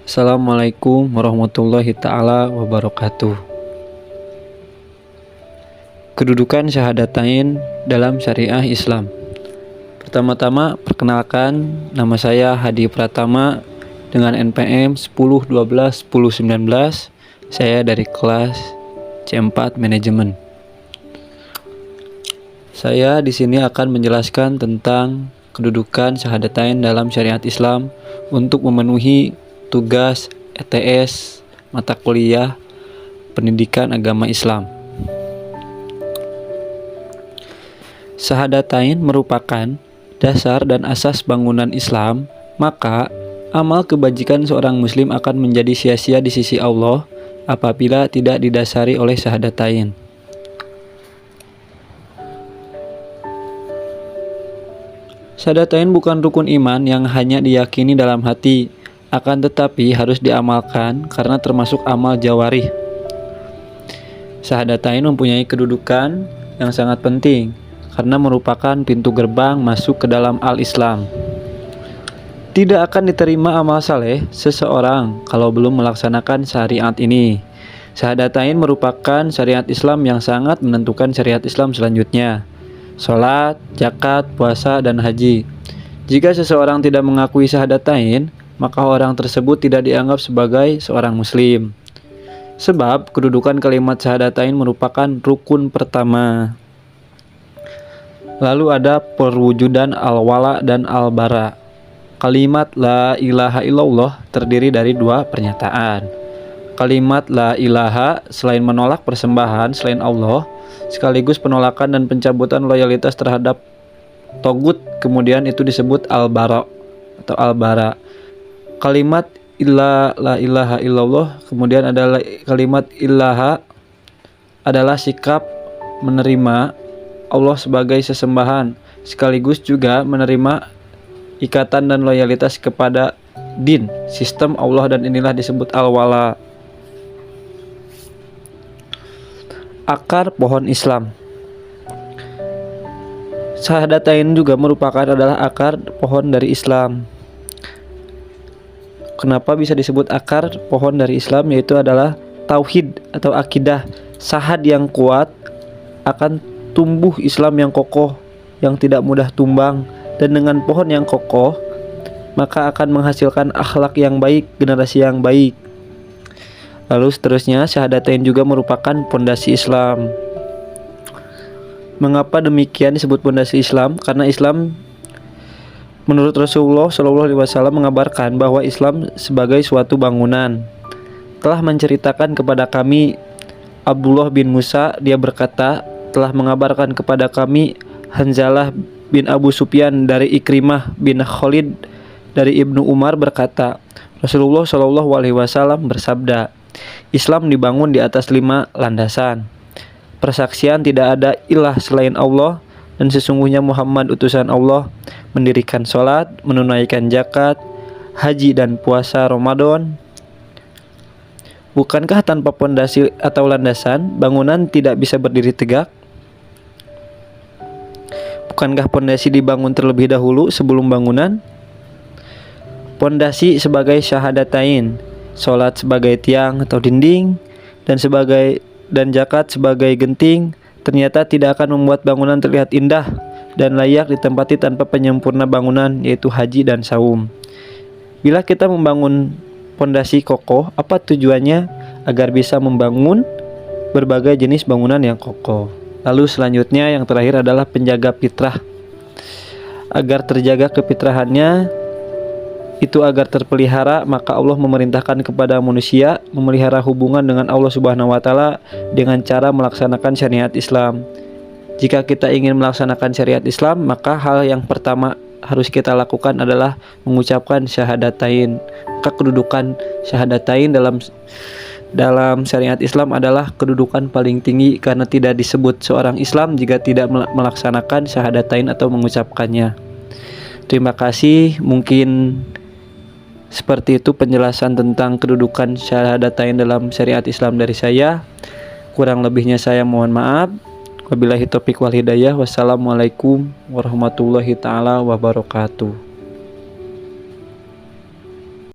Assalamualaikum warahmatullahi ta'ala wabarakatuh. Kedudukan syahadatain dalam syariah Islam. Pertama-tama, perkenalkan, nama saya Hadi Pratama dengan NPM 10121019. Saya dari kelas C4 Manajemen. Saya di sini akan menjelaskan tentang kedudukan syahadatain dalam syariat Islam untuk memenuhi tugas ETS mata kuliah pendidikan agama Islam. Syahadatain merupakan dasar dan asas bangunan Islam, maka amal kebajikan seorang muslim akan menjadi sia-sia di sisi Allah apabila tidak didasari oleh syahadatain. Syahadatain bukan rukun iman yang hanya diyakini dalam hati, akan tetapi harus diamalkan karena termasuk amal jawarih. Syahadatain mempunyai kedudukan yang sangat penting karena merupakan pintu gerbang masuk ke dalam al-Islam. Tidak akan diterima amal saleh seseorang kalau belum melaksanakan syariat ini. Syahadatain merupakan syariat Islam yang sangat menentukan syariat Islam selanjutnya. Salat, zakat, puasa, dan haji. Jika seseorang tidak mengakui syahadatain, maka orang tersebut tidak dianggap sebagai seorang muslim. Sebab kedudukan kalimat syahadatain merupakan rukun pertama. Lalu ada perwujudan al-wala dan al-bara. Kalimat la ilaha illallah terdiri dari dua pernyataan. Kalimat la ilaha selain menolak persembahan selain Allah, sekaligus penolakan dan pencabutan loyalitas terhadap togut, kemudian itu disebut al-bara atau al-bara. Kalimat la ilaha illallah, kemudian adalah kalimat ilaha adalah sikap menerima Allah sebagai sesembahan, sekaligus juga menerima ikatan dan loyalitas kepada din, sistem Allah, dan inilah disebut al-wala. Akar pohon Islam. Syahadatain juga merupakan adalah akar pohon dari Islam. Kenapa bisa disebut akar pohon dari Islam? Yaitu adalah tauhid atau akidah. Syahad yang kuat akan tumbuh Islam yang kokoh, yang tidak mudah tumbang. Dan dengan pohon yang kokoh, maka akan menghasilkan akhlak yang baik, generasi yang baik. Lalu seterusnya, syahadatain juga merupakan pondasi Islam. Mengapa demikian disebut pondasi Islam? Karena Islam menurut Rasulullah SAW mengabarkan bahwa Islam sebagai suatu bangunan. Telah menceritakan kepada kami Abdullah bin Musa, dia berkata, telah mengabarkan kepada kami Hanzalah bin Abu Sufyan dari Ikrimah bin Khalid dari Ibnu Umar berkata, Rasulullah SAW bersabda, Islam dibangun di atas 5 landasan. Persaksian tidak ada ilah selain Allah, dan sesungguhnya Muhammad utusan Allah, mendirikan sholat, menunaikan zakat, haji, dan puasa Ramadan. Bukankah tanpa pondasi atau landasan, bangunan tidak bisa berdiri tegak? Bukankah pondasi dibangun terlebih dahulu sebelum bangunan? Pondasi sebagai syahadatain, sholat sebagai tiang atau dinding, dan zakat sebagai genting, ternyata tidak akan membuat bangunan terlihat indah dan layak ditempati tanpa penyempurna bangunan, yaitu haji dan saum. Bila kita membangun pondasi kokoh, apa tujuannya? Agar bisa membangun berbagai jenis bangunan yang kokoh. Lalu selanjutnya yang terakhir adalah penjaga fitrah. Agar terjaga kefitrahannya, itu agar terpelihara, maka Allah memerintahkan kepada manusia memelihara hubungan dengan Allah Subhanahu wa taala dengan cara melaksanakan syariat Islam. Jika kita ingin melaksanakan syariat Islam, maka hal yang pertama harus kita lakukan adalah mengucapkan syahadatain. Maka kedudukan syahadatain dalam syariat Islam adalah kedudukan paling tinggi karena tidak disebut seorang Islam jika tidak melaksanakan syahadatain atau mengucapkannya. Terima kasih. Mungkin seperti itu penjelasan tentang kedudukan syahadatain dalam syariat Islam dari saya. Kurang lebihnya saya mohon maaf. Wabillahi taufiq wal hidayah. Wassalamualaikum warahmatullahi taala wabarakatuh.